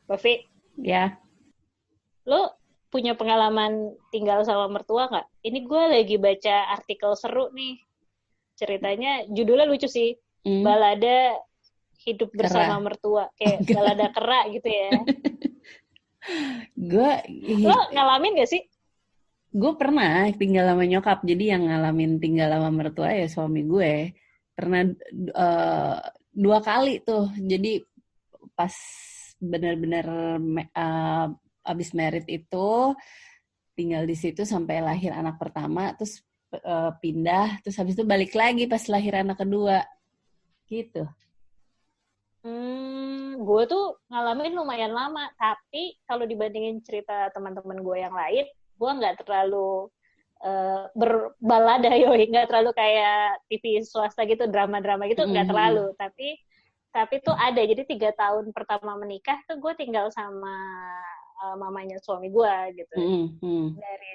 Bavi, Ya. lo punya pengalaman tinggal sama mertua nggak? Ini gue lagi baca artikel seru nih. Ceritanya judulnya lucu sih. Hmm, Balada hidup bersama Kera. mertua. Kayak Enggak. balada kera gitu ya. Gue Lo ngalamin gak sih? gue pernah tinggal sama nyokap, jadi yang ngalamin tinggal sama mertua ya suami gue. Pernah eh, 2 kali tuh. Jadi pas benar-benar abis merit itu tinggal di situ sampai lahir anak pertama, terus pindah, terus habis itu balik lagi pas lahir anak kedua, gitu. Gue tuh ngalamin lumayan lama, tapi kalau dibandingin cerita teman-teman gue yang lain, gue nggak terlalu berbalada yoi, nggak terlalu kayak TV swasta gitu, drama-drama gitu, nggak Mm-mm. terlalu. Tapi tuh ada, jadi 3 tahun pertama menikah tuh gue tinggal sama mamanya suami gue gitu. Mm-mm. Dari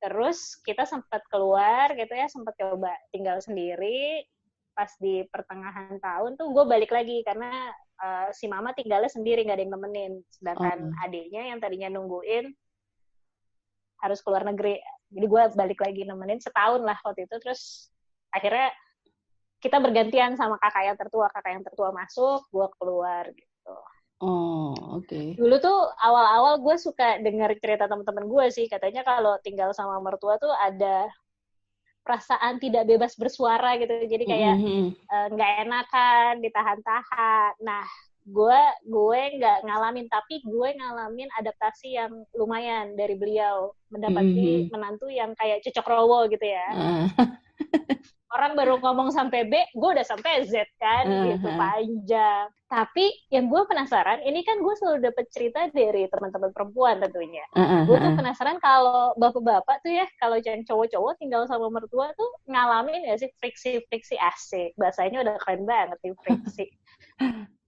Terus kita sempat keluar gitu ya, sempat coba tinggal sendiri. Pas di pertengahan tahun tuh gue balik lagi karena si mama tinggalnya sendiri, nggak ada yang nemenin. Sedangkan Oh, adiknya yang tadinya nungguin harus keluar negeri. Jadi gue balik lagi nemenin setahun lah waktu itu. Terus akhirnya kita bergantian sama kakak yang tertua. Kakak yang tertua masuk, gue keluar gitu. oh, oke. Dulu tuh awal-awal gue suka dengar cerita teman-teman gue sih. Katanya kalau tinggal sama mertua tuh ada perasaan tidak bebas bersuara gitu, jadi kayak Mm-mm. nggak enakan, ditahan-tahan. Nah, gue nggak ngalamin, tapi gue ngalamin adaptasi yang lumayan dari beliau, mendapati Mm-mm. menantu yang kayak cocok rowo gitu ya. Ah, Orang baru ngomong sampai B, gue udah sampai Z kan, ah, gitu ah, panjang. Tapi yang gue penasaran, ini kan gue selalu dapet cerita dari teman-teman perempuan tentunya. ah, ah, Gue tuh ah. penasaran kalau bapak-bapak tuh ya, kalau yang cowok-cowok tinggal sama mertua tuh ngalamin gak sih friksi-friksi asik? Bahasanya udah keren banget nih, friksi.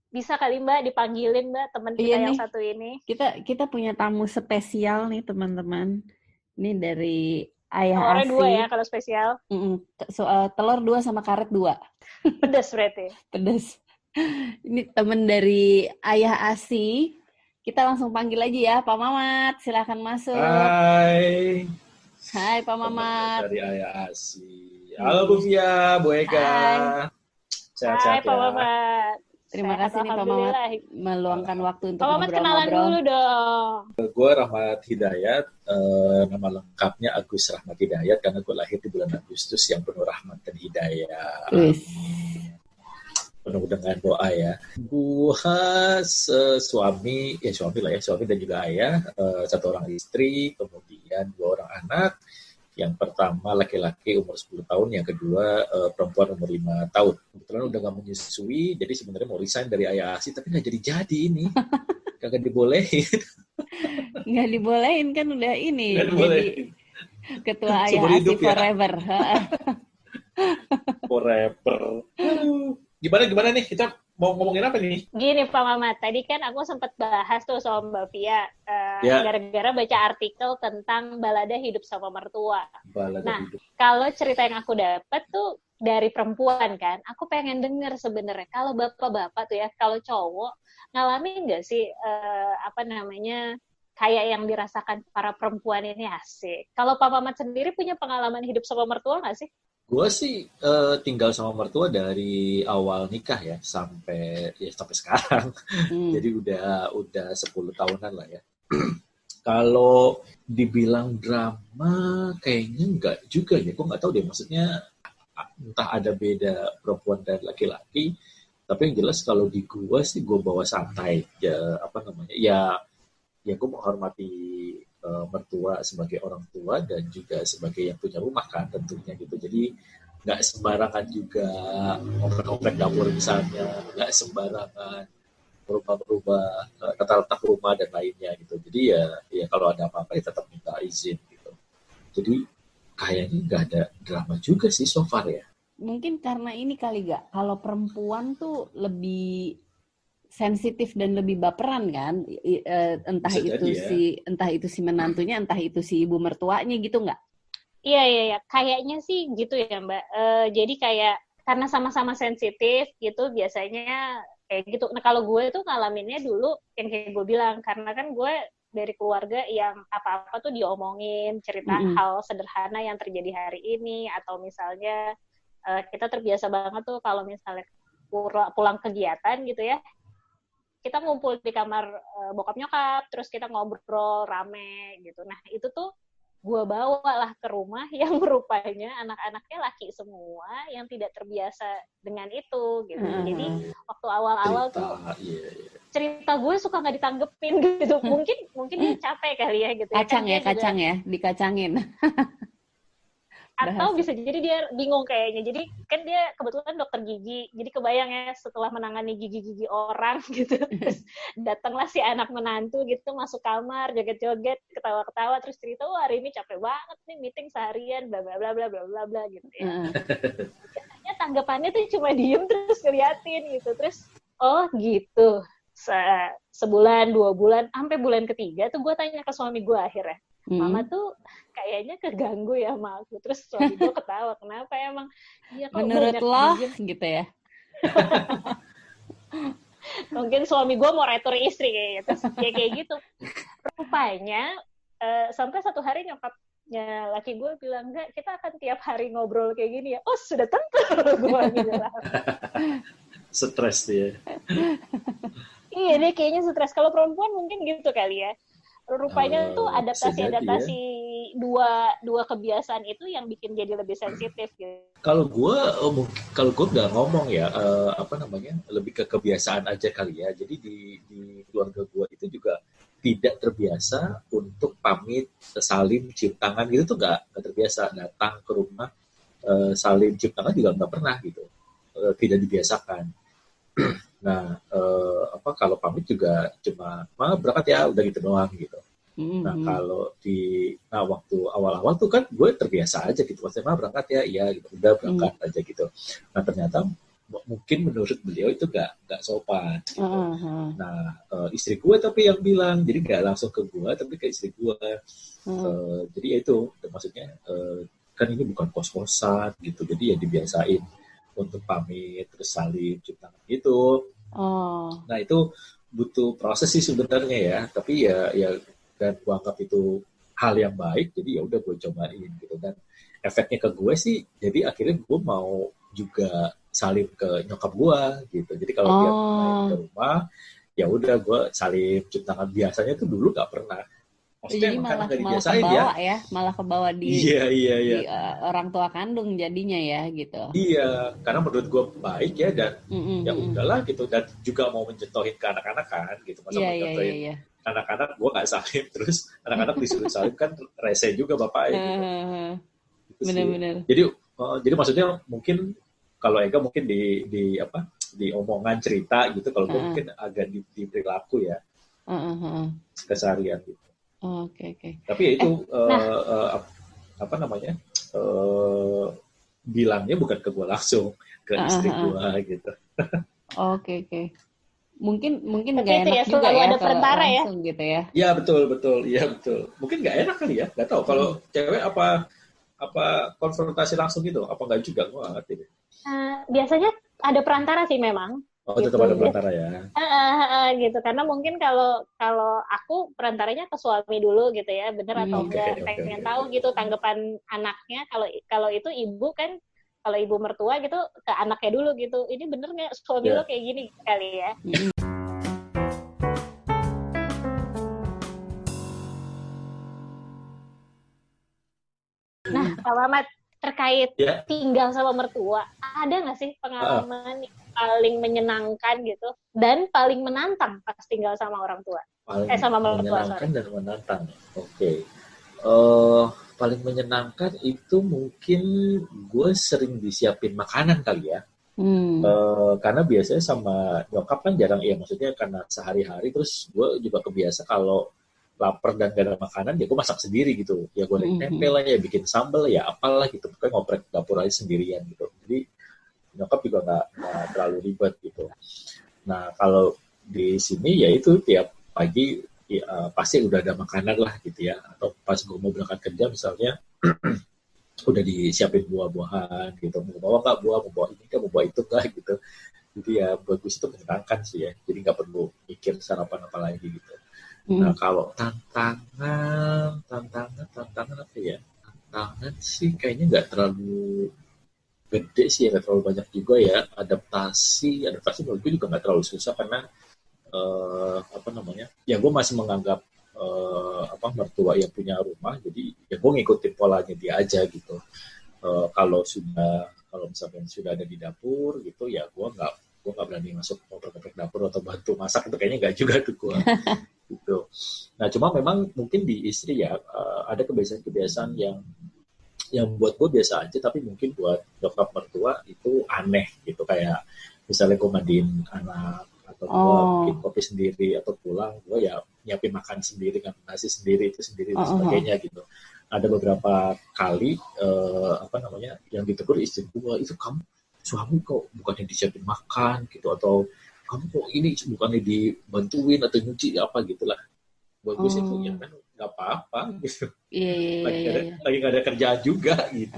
Bisa kali Mbak dipanggilin Mbak teman Iya kita yang nih, satu ini. kita punya tamu spesial nih teman-teman. Ini dari ayah Telurnya 2 ASI. ya kalau spesial. Soal telur 2 sama karet 2. Pedes berarti. Pedas. Ini temen dari ayah ASI. Kita langsung panggil aja ya, Pak Mamat. Silakan masuk. Hai, Hai Pak temannya Mamat. dari Ayah Asi. Halo Bu Nih. Via, Bu Ega. Hai. Hai Sehat-sehat Pak ya. Mamat. Terima Sehat kasih nih Pak Mamat Alhamdulillah. meluangkan waktu Pak untuk Mamat kenalan ngobrol-ngobrol. dulu dong. Gue Rahmat Hidayat, nama lengkapnya Agus Rahmat Hidayat karena gue lahir di bulan Agustus yang penuh rahmat dan hidayah. Wis. Penuh dengan doa ya. Gue suami dan juga ayah, 1 orang istri, kemudian 2 orang anak. Yang pertama laki-laki umur 10 tahun, yang kedua perempuan umur 5 tahun. Kebetulan udah gak menyusui, jadi sebenarnya mau resign dari ayah ASI, tapi gak jadi-jadi ini. Kagak dibolehin. Nggak dibolehin kan udah ini Gak jadi dibolehin. ketua Seumur ayah ASI hidup ya, forever. forever. Gimana nih, kita mau ngomongin apa nih? Gini Pak Mamat, tadi kan aku sempat bahas tuh sama Mbak Via, Ya, gara-gara baca artikel tentang balada hidup sama mertua. balada Nah, hidup. kalau cerita yang aku dapat tuh dari perempuan kan, aku pengen denger sebenarnya kalau bapak-bapak tuh ya, kalau cowok ngalamin nggak sih apa namanya kayak yang dirasakan para perempuan ini asik. Kalau Pak Mamat sendiri punya pengalaman hidup sama mertua nggak sih? Gue sih tinggal sama mertua dari awal nikah ya sampai sekarang. Hmm. Jadi udah 10 tahunan lah ya. Kalau dibilang drama kayaknya enggak juga ya. Gue nggak tahu deh, maksudnya entah ada beda perempuan dan laki-laki. Tapi yang jelas kalau di gue sih gue bawa santai ya, apa namanya ya gue menghormati mertua sebagai orang tua dan juga sebagai yang punya rumah kan tentunya gitu. Jadi nggak sembarangan juga ngoprek-ngoprek dapur misalnya, nggak sembarangan berubah-berubah tata letak rumah dan lainnya gitu. Jadi ya kalau ada apa-apa ya tetap minta izin gitu. Jadi kayaknya nggak ada drama juga sih so far ya. Mungkin karena ini kali gak, kalau perempuan tuh lebih sensitif dan lebih baperan kan, Bisa jadi ya. entah itu si menantunya, entah itu si ibu mertuanya gitu nggak? Iya, iya, iya. Kayaknya sih gitu ya, Mbak. Jadi kayak karena sama-sama sensitif gitu, biasanya kayak gitu. Nah kalau gue tuh ngalaminnya dulu yang kayak gue bilang, karena kan gue dari keluarga yang apa-apa tuh diomongin, cerita hal sederhana yang terjadi hari ini, atau misalnya kita terbiasa banget tuh kalau misalnya pulang kegiatan gitu ya, kita ngumpul di kamar bokap nyokap, terus kita ngobrol rame gitu. Nah itu tuh gue bawa lah ke rumah yang rupanya anak-anaknya laki semua yang tidak terbiasa dengan itu gitu. Jadi waktu awal-awal tuh cerita gue suka nggak ditanggepin gitu. Mungkin dia capek kali ya gitu. Kacang ya, dikacangin. Atau bisa jadi dia bingung kayaknya. Jadi kan dia kebetulan dokter gigi. Jadi kebayang ya setelah menangani gigi-gigi orang gitu. Terus datanglah si anak menantu gitu masuk kamar, joget-joget, ketawa-ketawa, terus cerita, "Wah, hari ini capek banget nih meeting seharian, bla bla bla bla bla bla bla" gitu ya. Biasanya tanggapannya tuh cuma diem terus ngeliatin gitu. Terus oh gitu. Sebulan, 2 bulan, sampai bulan ketiga tuh gue tanya ke suami gue akhirnya. Mama tuh kayaknya keganggu ya sama aku. Terus suami gue ketawa, kenapa emang? Iya kok menurut lo gitu ya? Mungkin suami gue mau retur istri kayaknya. Terus kayak gitu. Rupanya sampai satu hari nyokapnya laki gue bilang, enggak, kita akan tiap hari ngobrol kayak gini ya. Oh sudah tentu gue bilang. Stres dia. Iya deh kayaknya stres. Kalau perempuan mungkin gitu kali ya. Rupanya tuh adaptasi dua kebiasaan itu yang bikin jadi lebih sensitif gitu. Kalau gue nggak ngomong ya, lebih ke kebiasaan aja kali ya. Jadi di keluarga gue itu juga tidak terbiasa untuk pamit, salim, cium tangan gitu tuh nggak terbiasa. Datang ke rumah salim, cium tangan juga nggak pernah gitu, tidak dibiasakan. Nah, kalau pamit juga cuma berangkat ya, udah gitu doang gitu. Nah, kalau waktu awal-awal tuh kan gue terbiasa aja gitu. Maksudnya berangkat ya, iya gitu, udah berangkat aja gitu. Nah, ternyata mungkin menurut beliau itu nggak sopan. Gitu. Nah, istri gue tapi yang bilang, jadi nggak langsung ke gue, tapi ke istri gue. Jadi ya itu, maksudnya kan ini bukan kos-kosan gitu, jadi ya dibiasain untuk pamit, terus salim, cium tangan gitu. Nah itu butuh proses sih sebenarnya ya, tapi ya dan gue anggap itu hal yang baik, jadi ya udah gue cobain gitu. Dan efeknya ke gue sih, jadi akhirnya gue mau juga salim ke nyokap gue gitu. Jadi kalau dia main ke rumah, ya udah gue salim, cium tangan. Biasanya tuh dulu nggak pernah. Maksudnya jadi malah kebawa di orang tua kandung jadinya ya gitu. Iya, karena menurut gue baik ya, dan ya udahlah gitu, dan juga mau menjetohin ke anak-anak kan gitu. Masa menjetohin anak-anak gue nggak salim, terus anak-anak disuruh salim kan rese juga bapaknya gitu. Benar-benar. Jadi maksudnya mungkin kalau Ega mungkin di omongan cerita gitu, kalau gue mungkin agak di perilaku ya, keseharian gitu. Oke. Tapi ya itu bilangnya bukan ke gue langsung, ke istri gue gitu. Oke. Mungkin nggak enak ya, juga ya ada perantara langsung ya. Gitu ya. Iya betul. Iya betul. Mungkin nggak enak kali ya, nggak tahu. Kalau cewek apa konfrontasi langsung gitu, apa nggak juga, gue nggak ngerti deh. Biasanya ada perantara sih memang. Oh, tetap ada perantara ya. Gitu, karena mungkin kalau aku perantaranya ke suami dulu gitu ya, bener atau enggak, pengen tahu gitu tanggapan anaknya. Kalau itu ibu kan, kalau ibu mertua gitu ke anaknya dulu gitu, ini bener nggak suami lo kayak gini kali ya. Nah, Pak Mamat, terkait tinggal sama mertua, ada nggak sih pengalaman paling menyenangkan gitu dan paling menantang pas tinggal sama orang tua? Sama mertua. Menyenangkan dan menantang. Oke. Paling menyenangkan itu mungkin gue sering disiapin makanan kali ya. Karena biasanya sama nyokap kan jarang ya, maksudnya karena sehari-hari, terus gue juga kebiasa kalau lapar dan gak ada makanan, ya gue masak sendiri gitu. Ya goreng tempe lah, ya bikin sambal, ya apalah gitu. Pokoknya ngoprek dapur aja sendirian gitu. Jadi nyokap juga nggak terlalu ribet gitu. Nah kalau di sini ya itu tiap pagi pasti udah ada makanan lah gitu ya. Atau pas gue mau berangkat kerja misalnya, udah disiapin buah-buahan gitu. Mau bawa nggak buah, mau bawa ini nggak, mau bawa itu nggak gitu. Jadi ya buat gue itu menyenangkan sih ya. Jadi nggak perlu mikir sarapan apa lagi gitu. Nah kalau tantangan apa ya? Tantangan sih kayaknya nggak terlalu gede sih, nggak terlalu banyak juga ya. Adaptasi menurut gue juga nggak terlalu susah karena apa namanya? Ya gue masih menganggap mertua yang punya rumah, jadi ya gue ngikutin polanya dia aja gitu. Kalau misalnya sudah ada di dapur gitu ya gue nggak berani masuk ngoprek dapur atau bantu masak, itu kayaknya nggak juga tuh gue gitu. Nah cuma memang mungkin di istri ya ada kebiasaan-kebiasaan yang buat gue biasa aja, tapi mungkin buat nyokap mertua itu aneh gitu, kayak misalnya gue mandiin anak atau gue bikin kopi sendiri atau pulang gue ya nyiapin makan sendiri kan, nasi sendiri itu sendiri dan sebagainya gitu. Ada beberapa kali yang ditegur istri gue, itu kamu suami kok bukannya disiapin makan gitu, atau kamu kok ini bukannya dibantuin atau nyuci apa gitulah. Buat gue sih itu ya kan nggak apa-apa gitu. Lagi nggak ada kerjaan juga gitu.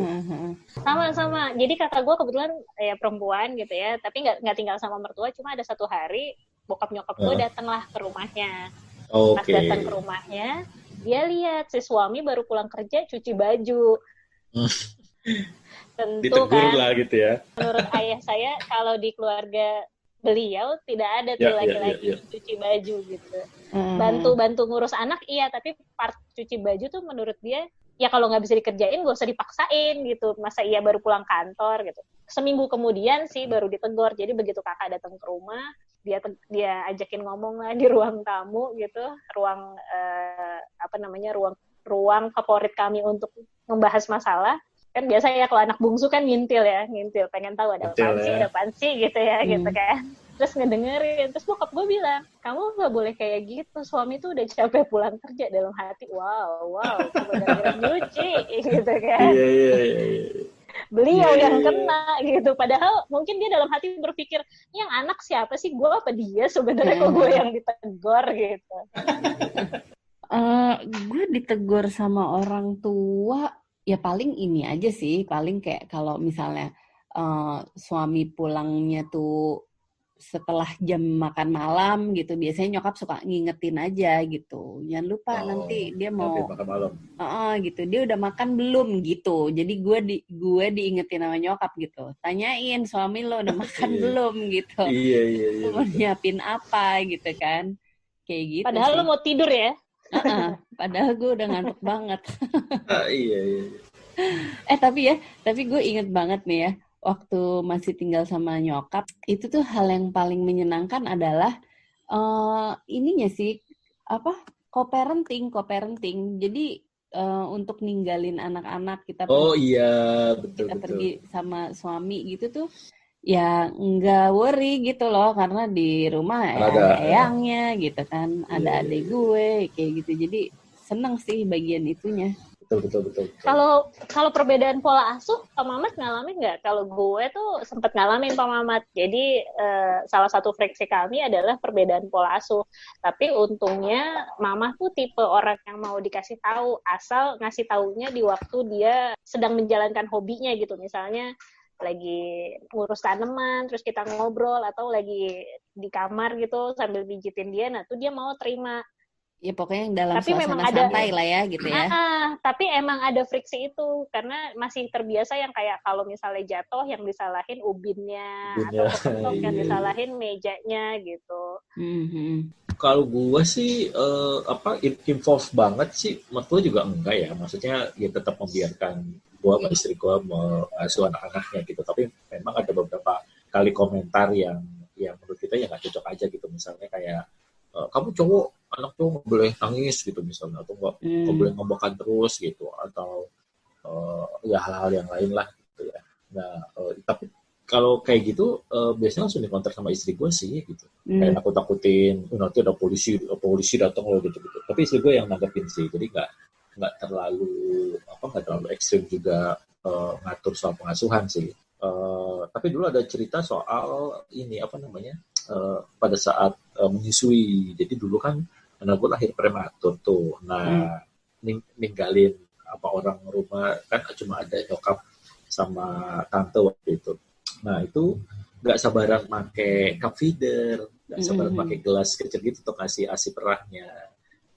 Sama. Jadi kakak gue kebetulan ya perempuan gitu ya, tapi nggak tinggal sama mertua. Cuma ada satu hari bokap nyokap gue datanglah ke rumahnya. Pas datang ke rumahnya, dia lihat si suami baru pulang kerja cuci baju. Tentu ditegur kan, lah gitu ya. Menurut ayah saya kalau di keluarga beliau tidak ada tuh laki-laki cuci baju gitu. Bantu ngurus anak iya, tapi part cuci baju tuh menurut dia ya kalau nggak bisa dikerjain gak usah dipaksain gitu. Masa iya baru pulang kantor gitu. Seminggu kemudian sih baru ditegur. Jadi begitu kakak datang ke rumah, dia ajakin ngomong lah di ruang tamu gitu, ruang ruang favorit kami untuk membahas masalah. Kan biasa ya kalau anak bungsu kan ngintil pengen tahu ada apaan sih gitu ya gitu kan. Terus ngedengerin, terus bokap gue bilang, kamu nggak boleh kayak gitu, suami tuh udah capek pulang kerja. Dalam hati wow cuma gara-gara nyuci gitu kan. Iya. Beliau yang kena gitu, padahal mungkin dia dalam hati berpikir, yang anak siapa sih, gue apa dia sebenarnya, kok gue yang ditegur gitu. Gue ditegur sama orang tua ya paling ini aja sih, paling kayak kalau misalnya suami pulangnya tuh setelah jam makan malam gitu, biasanya nyokap suka ngingetin aja gitu, jangan lupa nanti dia mau makan malam. Gitu, dia udah makan belum gitu. Jadi gue diingetin sama nyokap gitu, tanyain suami lo udah makan belum gitu. Iya. Mau nyiapin apa gitu kan, kayak gitu. Padahal sih. Lo mau tidur ya. Padahal gue udah ngantuk banget. Iya. Tapi gue inget banget nih ya, waktu masih tinggal sama nyokap, itu tuh hal yang paling menyenangkan adalah ininya sih, co-parenting. Jadi untuk ninggalin anak-anak kita betul. Pergi sama suami gitu tuh ya nggak worry gitu loh, karena di rumah ada eyangnya gitu kan, ada adik gue kayak gitu, jadi seneng sih bagian itunya. Betul. Kalau perbedaan pola asuh, Pak Mamat ngalamin nggak? Kalau gue tuh sempat ngalamin, Pak Mamat. Jadi salah satu friksi kami adalah perbedaan pola asuh. Tapi untungnya Mama tuh tipe orang yang mau dikasih tahu, asal ngasih taunya di waktu dia sedang menjalankan hobinya gitu. Misalnya lagi ngurus tanaman, terus kita ngobrol, atau lagi di kamar gitu sambil pijitin dia, nah tuh dia mau terima. Ya pokoknya yang dalam suasana santai lah ya gitu ya. Tapi emang ada friksi itu, karena masih terbiasa yang kayak kalau misalnya jatuh yang disalahin ubinnya atau kepentok yang disalahin mejanya gitu. Kalau gue sih involve banget sih, mertua juga enggak ya, maksudnya ya tetap membiarkan gue sama istri gue mengasuh anak-anaknya gitu, tapi memang ada beberapa kali komentar yang menurut kita ya nggak cocok aja gitu, misalnya kayak kamu anak cowok nggak boleh nangis gitu misalnya, atau nggak boleh ngomongkan terus gitu, atau ya hal-hal yang lain lah gitu ya. Nah tapi kalau kayak gitu biasanya langsung dikontak sama istri gue sih gitu, kayak nakut-nakutin nanti ada polisi datang loh gitu. Tapi istri gue yang nanggepin sih, jadi nggak terlalu ekstrim juga ngatur soal pengasuhan sih. Tapi dulu ada cerita soal ini pada saat menyusui. Jadi dulu kan anak gue lahir prematur tuh. Nah, ninggalin orang rumah kan cuma ada nyokap sama tante waktu itu. Nah, itu nggak sabaran pakai cup feeder, nggak sabaran Mm-mm. pakai gelas kecil gitu untuk kasih ASI perahnya.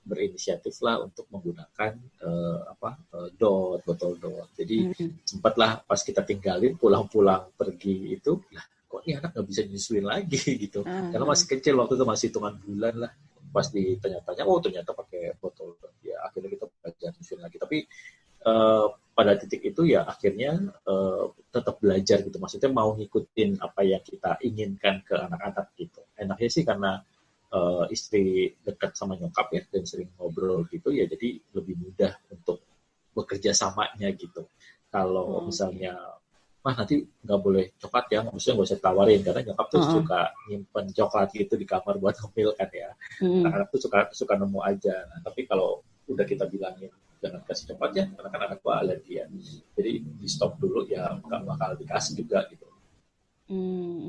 Berinisiatif lah untuk menggunakan dot, botol dot. Jadi Mm-mm. sempatlah pas kita tinggalin pulang-pulang pergi itu, lah kok ini anak nggak bisa nyusuin lagi gitu. Karena Uh-huh. masih kecil waktu itu, masih hitungan bulan lah. Pas ditanya-tanya, oh ternyata pakai botol dot. Ya akhirnya kita belajar nyusuin lagi. Tapi pada titik itu ya akhirnya tetap belajar gitu. Maksudnya mau ngikutin apa yang kita inginkan ke anak-anak gitu. Enaknya sih karena istri dekat sama nyokap ya dan sering ngobrol gitu ya, jadi lebih mudah untuk bekerja samanya gitu. Kalau Okay. misalnya nanti nggak boleh coklat ya, maksudnya nggak usah tawarin karena nyokap tuh Uh-uh. suka nyimpen coklat gitu di kamar buat ngemil kan ya. Mm-mm. Anak-anak tuh suka suka nemu aja. Nah, tapi kalau udah kita bilangin jangan kasih coklat ya, karena kan anak gua alergi ya. Jadi di stop dulu ya, nggak bakal dikasih juga gitu.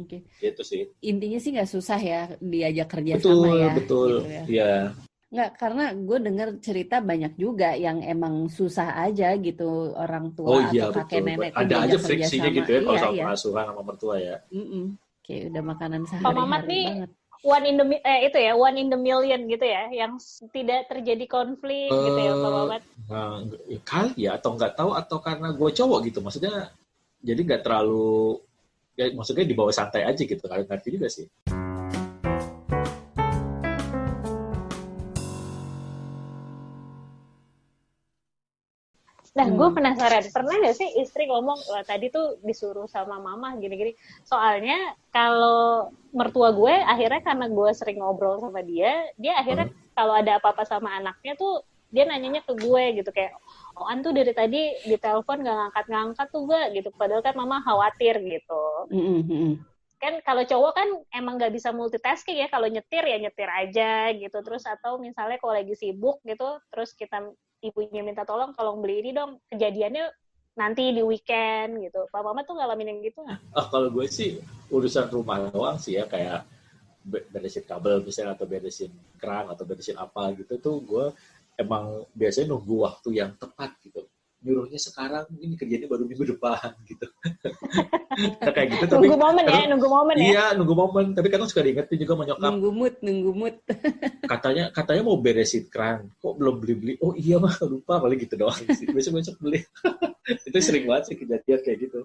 Oke. Gitu sih. Intinya sih nggak susah ya diajak kerja sama Betul, ya, betul. gitu ya. Ya, Nggak, karena gue denger cerita banyak juga yang emang susah aja gitu orang oh tua iya atau kakek betul. nenek tuh Ada aja diajak kerja friksinya sama. gitu ya kalau Iya, sama iya. pengasuhan sama mertua ya. Mm-mm. Kayak udah makanan Pak Mamat sehari-hari nih banget. itu ya, one in the million gitu ya, yang tidak terjadi konflik gitu ya Pak Eh, Mamat. nah, kali ya atau nggak tahu atau karena gue cowok gitu. Maksudnya jadi nggak terlalu ya, maksudnya dibawa santai aja gitu. Kalian ngerti juga sih. Nah, gue Hmm. penasaran, pernah nggak sih istri ngomong, wah tadi tuh disuruh sama mama gini-gini. Soalnya kalau mertua gue, akhirnya karena gue sering ngobrol sama dia Hah? akhirnya kalau ada apa-apa sama anaknya tuh, dia nanyanya ke gue gitu, kayak, oh An tuh dari tadi di telepon gak ngangkat-ngangkat tuh gak gitu, padahal kan mama khawatir gitu. Mm-mm, mm-mm. Kan kalau cowok kan emang nggak bisa multitasking ya, kalau nyetir ya nyetir aja gitu, terus atau misalnya kalau lagi sibuk gitu terus kita ibunya minta tolong beli ini dong, kejadiannya nanti di weekend gitu. Pak Mama tuh ngalamin yang gitu nggak? Kalau gue sih urusan rumah doang sih ya, kayak beresin kabel misalnya atau beresin keran atau beresin apa gitu tuh gue emang biasanya nunggu waktu yang tepat gitu. Nyuruhnya sekarang, ini kerjanya baru minggu depan gitu. Nah, kayak gitu tapi kadang Nunggu momen ya. iya nunggu momen, tapi kadang suka diingetin juga sama nyokap, Nunggu mood. katanya mau beresin keran kok belum beli oh iya mah lupa, paling gitu doang sih, besok besok beli. Itu sering banget sih kejadian kayak gitu.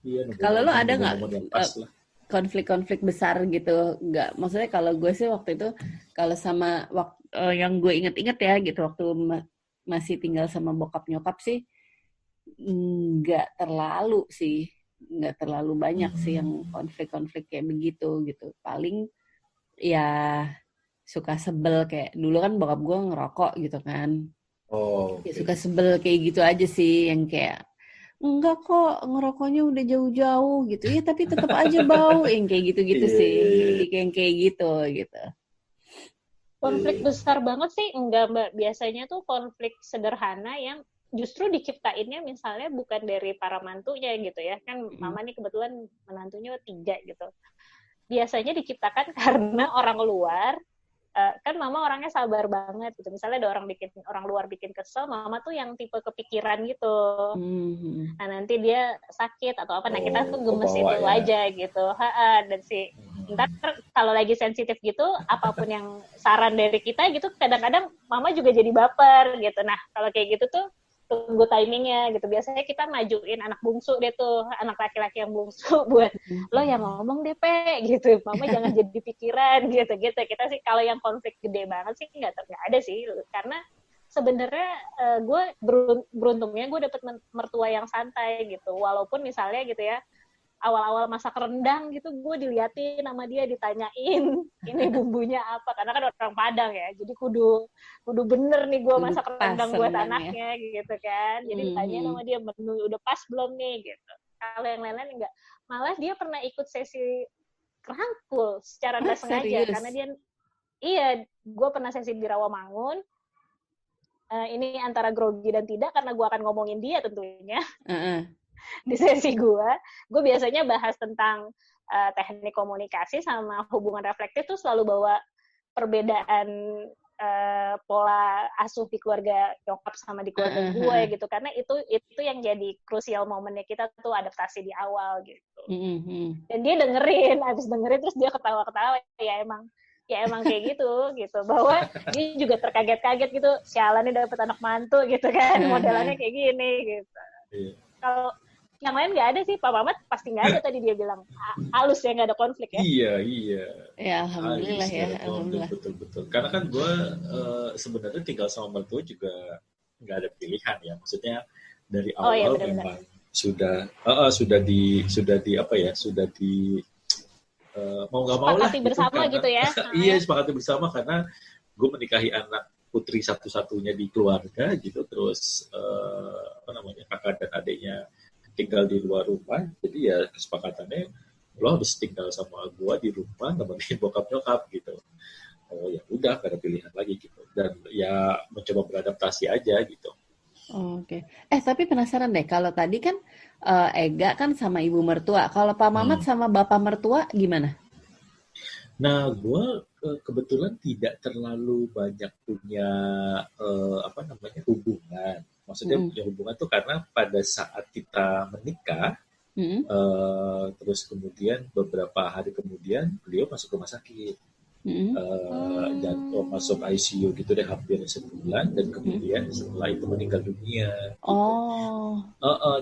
Iya, Kalau lo ada nunggu nggak momen yang pas lah. konflik-konflik besar gitu? Nggak, maksudnya kalau gue sih waktu itu, kalau sama yang gue inget-inget ya gitu, waktu masih tinggal sama bokap nyokap sih, nggak terlalu banyak sih yang konflik-konflik kayak begitu gitu. Paling ya suka sebel, kayak dulu kan bokap gue ngerokok gitu kan. Oh, Ya oke. suka sebel kayak gitu aja sih, yang kayak enggak kok ngerokoknya udah jauh-jauh gitu. Ya tapi tetap aja bau, yang kayak gitu-gitu Iya, sih. iya, iya, Yang kayak gitu. Konflik iya. besar banget sih enggak Mbak, biasanya tuh konflik sederhana yang justru diciptainnya misalnya bukan dari para mantunya gitu ya, kan Mm-mm. mama nih kebetulan menantunya 3 gitu, biasanya diciptakan karena orang luar. Kan mama orangnya sabar banget gitu, misalnya ada orang luar bikin kesel, mama tuh yang tipe kepikiran gitu, Mhm. nah nanti dia sakit atau apa, nah kita Oh, tuh kok gemes bawa itu ya. aja gitu. Dan si ntar kalau lagi sensitif gitu, apapun yang saran dari kita gitu, kadang-kadang mama juga jadi baper gitu. Nah kalau kayak gitu tuh tunggu timingnya gitu, biasanya kita majuin anak bungsu deh tuh, anak laki-laki yang bungsu buat lo yang ngomong deh pe gitu, mama jangan jadi pikiran gitu gitu. Kita sih kalau yang konflik gede banget sih nggak ada sih, karena sebenarnya gue beruntungnya gue dapet mertua yang santai gitu, walaupun misalnya gitu ya awal-awal masak rendang gitu gue diliatin sama dia, ditanyain ini bumbunya apa, karena kan orang Padang ya, jadi kudu kudu bener nih gue Kudu masak pas rendang buat rendangnya. anaknya gitu kan, jadi ditanyain sama Mhm. dia menu udah pas belum nih gitu. Kalau yang lain-lain enggak, malah dia pernah ikut sesi kerangkul secara Ah, nggak sengaja, karena serius? dia iya, gue pernah sesi di Rawamangun. Ini antara grogi dan tidak, karena gue akan ngomongin dia tentunya. Heeh. Di sesi gue biasanya bahas tentang teknik komunikasi sama hubungan reflektif tuh selalu bawa perbedaan pola asuh di keluarga nyokap sama di keluarga gue gitu, karena itu yang jadi crucial momennya kita tuh adaptasi di awal gitu. Dan dia habis dengerin terus dia ketawa-ketawa, ya emang kayak gitu bahwa dia juga terkaget-kaget gitu, sialan nih dapet anak mantu gitu kan, modelannya kayak gini gitu. Kalau yang lain nggak ada sih, Pak Mamat pasti nggak ada tadi dia bilang halus ya, nggak ada konflik ya. Iya. Ya alhamdulillah ya, alhamdulillah. Betul. Karena kan gue sebenarnya tinggal sama mertua juga nggak ada pilihan ya, maksudnya dari awal memang sudah di mau nggak mau lah bersama gitu ya. Iya, sepakati bersama karena gue menikahi anak putri satu-satunya di keluarga gitu, terus kakak dan adiknya tinggal di luar rumah, jadi ya kesepakatannya lo harus tinggal sama gue di rumah nemenin bokap nyokap gitu. Ya udah, gak ada pilihan lagi gitu, dan ya mencoba beradaptasi aja gitu. Oke. Tapi penasaran deh, kalau tadi kan Ega kan sama ibu mertua, kalau Pak Mamat sama bapak mertua gimana? Nah, gue kebetulan tidak terlalu banyak punya hubungan. Maksudnya punya hubungan tuh karena pada saat kita menikah, terus kemudian beberapa hari kemudian beliau masuk rumah sakit. Dan masuk ICU gitu deh hampir sebulan, dan kemudian setelah itu meninggal dunia. Gitu.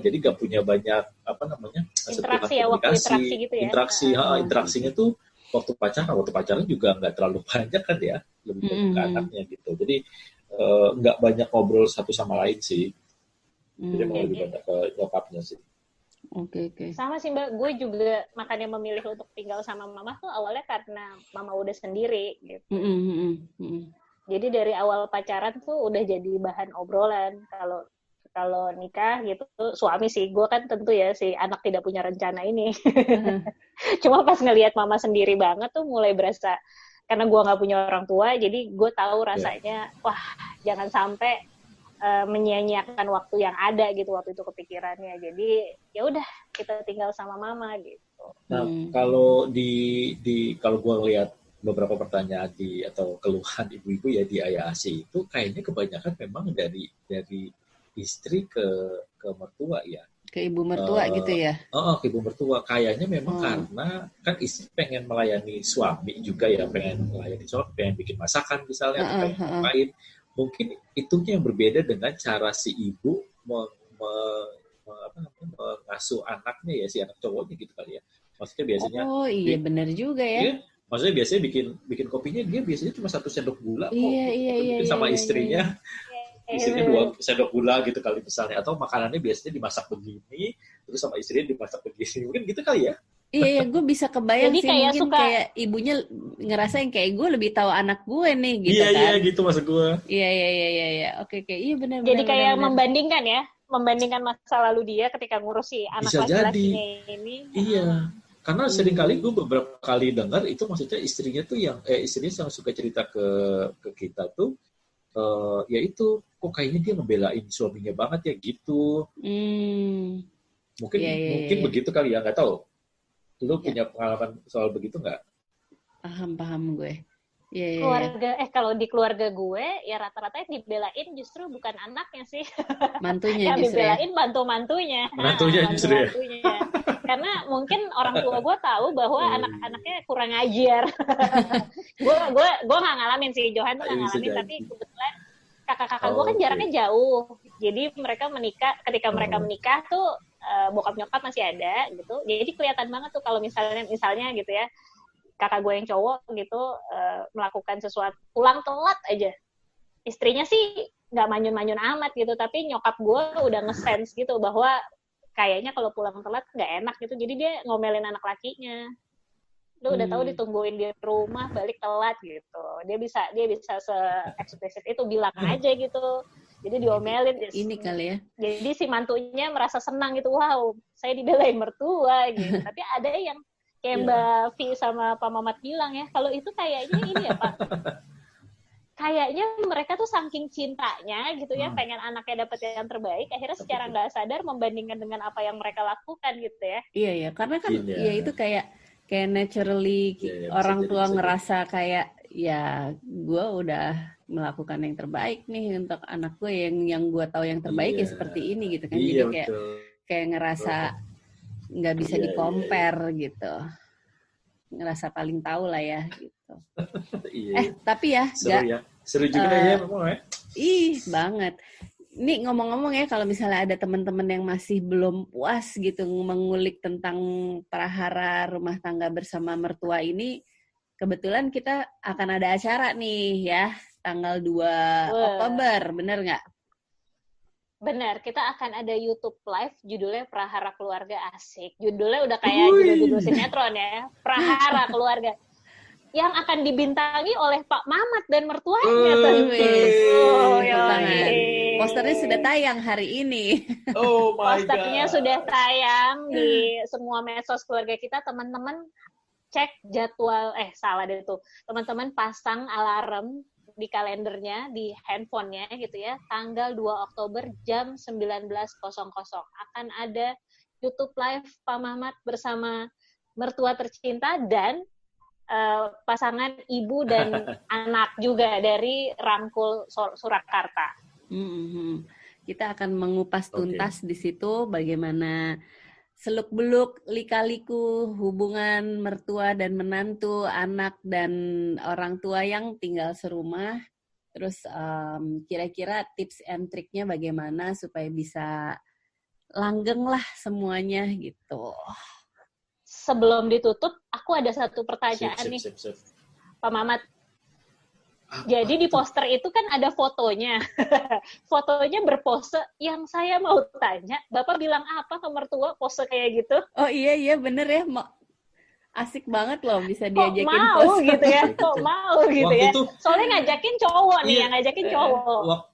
Jadi gak punya banyak interaksinya tuh waktu pacaran juga nggak terlalu banyak kan ya, lebih banyak ke anaknya gitu. Jadi nggak banyak ngobrol satu sama lain sih. Jadi emang lebih banyak ke nyokapnya sih. Oke. Sama sih Mbak, gue juga makanya memilih untuk tinggal sama mama tuh awalnya karena mama udah sendiri gitu. Jadi dari awal pacaran tuh udah jadi bahan obrolan. Kalau nikah gitu, suami sih, gue kan tentu ya si anak tidak punya rencana ini. Cuma pas ngelihat mama sendiri banget tuh mulai berasa, karena gue nggak punya orang tua, jadi gue tahu rasanya, wah jangan sampai menyia-nyiakan waktu yang ada gitu waktu itu kepikirannya. Jadi ya udah kita tinggal sama mama gitu. Nah kalau kalau gue ngelihat beberapa pertanyaan atau keluhan ibu-ibu ya di AYAC itu kayaknya kebanyakan memang dari istri ke mertua ya. Ke ibu mertua gitu ya? Ke ibu mertua. Kayaknya memang karena kan istri pengen melayani suami juga ya, pengen melayani suami, pengen bikin masakan misalnya, pengen ngapain. Mungkin itunya yang berbeda dengan cara si ibu mengasuh anaknya ya, si anak cowoknya gitu kali ya. Maksudnya biasanya. Oh iya benar juga ya. Dia, maksudnya biasanya bikin kopinya dia biasanya cuma 1 sendok gula kok. Iya, sama istrinya. Istrinya 2 sendok gula gitu kali misalnya, atau makanannya biasanya dimasak begini terus sama istrinya dimasak begini, mungkin gitu kali ya. Iya, gue bisa kebayang jadi sih kayak mungkin kayak ibunya ngerasa yang kayak gue lebih tahu anak gue nih gitu kan. Iya gitu maksud gue. Iya. Oke. Iya benar. Jadi kayak membandingkan masa lalu dia ketika ngurusi anak laki-lakinya ini. Iya. Karena sering kali gue beberapa kali dengar itu, maksudnya istrinya tuh istrinya yang suka cerita ke kita tuh ya itu kok kayaknya dia ngebelain suaminya banget ya gitu. Mungkin begitu kali ya, nggak tahu. Lu punya pengalaman soal begitu nggak? Paham gue. Kalau di keluarga gue ya rata-rata yang dibelain justru bukan anaknya sih. Mantunya yang justru. Dibelain mantunya. Mantunya justru ya. Karena mungkin orang tua gue tahu bahwa anak-anaknya kurang ajar. gue nggak ngalamin sih, Johan tuh nggak ngalamin, tapi kebetulan kakak-kakak gue kan jaraknya jauh. Jadi mereka ketika mereka menikah tuh bokap nyokap masih ada gitu. Jadi kelihatan banget tuh kalau misalnya gitu ya, kakak gue yang cowok gitu melakukan sesuatu pulang telat aja, istrinya sih nggak manyun-manyun amat gitu, tapi nyokap gue udah nge-sense gitu bahwa kayaknya kalau pulang telat nggak enak gitu, jadi dia ngomelin anak lakinya. Lu udah tahu ditungguin di rumah balik telat gitu, dia bisa se-eksplisit itu bilang aja gitu, jadi diomelin. Ini kali ya. Jadi si mantunya merasa senang gitu, wow saya dibelain mertua gitu. Tapi ada yang kayak Mbak Vi sama Pak Mamat bilang ya, kalau itu kayaknya ini ya Pak, kayaknya mereka tuh saking cintanya gitu ya, pengen anaknya dapet yang terbaik, akhirnya secara nggak sadar membandingkan dengan apa yang mereka lakukan gitu ya. Iya, karena kan ya itu kayak naturally orang tua ngerasa kayak ya gue udah melakukan yang terbaik nih untuk anak gue, yang gue tahu yang terbaik ya seperti ini gitu kan. Iya, Jadi kayak ngerasa nggak bisa di-compare gitu, ngerasa paling tahu lah ya gitu. Tapi ya seru juga ya memang ya. Banget. Ini ngomong-ngomong ya, kalau misalnya ada teman-teman yang masih belum puas gitu mengulik tentang prahara rumah tangga bersama mertua ini, kebetulan kita akan ada acara nih ya, tanggal 2 Oktober, bener nggak? Benar, kita akan ada YouTube live judulnya Prahara Keluarga. Asik. Judulnya udah kayak judul-judul sinetron ya. Prahara Keluarga. Yang akan dibintangi oleh Pak Mamat dan mertuanya. Posternya sudah tayang hari ini. Oh my God. Posternya sudah tayang di semua medsos keluarga kita. Teman-teman cek jadwal, salah deh tuh. Teman-teman pasang alarm di kalendernya, di handphonenya gitu ya, tanggal 2 Oktober jam 19.00 akan ada YouTube live Pak Mamat bersama mertua tercinta dan pasangan ibu dan anak juga dari Rangkul Surakarta. Kita akan mengupas tuntas di situ bagaimana seluk-beluk, lika-liku hubungan mertua dan menantu, anak dan orang tua yang tinggal serumah. Terus kira-kira tips and triknya bagaimana supaya bisa langgeng lah semuanya gitu. Sebelum ditutup, aku ada satu pertanyaan nih, Pak Mamat. Jadi di poster itu kan ada fotonya. Fotonya berpose. Yang saya mau tanya, Bapak bilang apa ke mertua pose kayak gitu? Oh iya bener ya. Asik banget loh bisa diajakin pose. Kok mau gitu ya? Kok mau gitu ya? Soalnya ngajakin cowok nih, yang ngajakin cowok.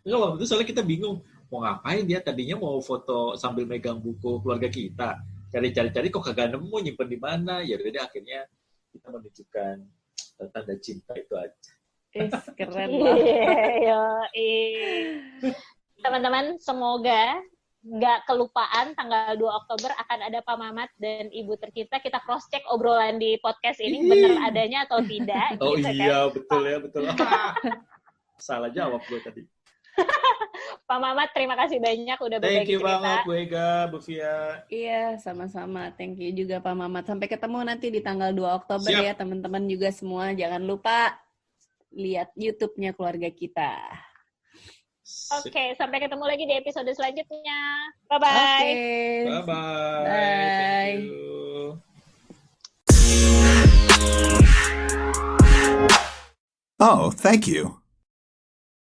Enggak, waktu itu soalnya kita bingung. Mau ngapain dia, tadinya mau foto sambil megang buku keluarga kita. Cari-cari kok kagak nemu, nyimpen di mana. Ya udah akhirnya kita menunjukkan tanda cinta itu aja. Keren banget. Teman-teman, semoga nggak kelupaan tanggal 2 Oktober akan ada Pak Mamat dan Ibu tercinta. Kita cross check obrolan di podcast ini benar adanya atau tidak. Oh gitu iya, kan? betul. Salah jawab gue tadi. Pak Mamat, terima kasih banyak udah berbagi cerita. Thank you banget, Bu Ega, Bu Fia. Iya, sama-sama. Thank you juga Pak Mamat. Sampai ketemu nanti di tanggal 2 Oktober ya, teman-teman juga semua. Jangan lupa lihat YouTube-nya keluarga kita. Oke, sampai ketemu lagi di episode selanjutnya. Bye-bye. Bye-bye. Bye. Thank you. Oh, thank you.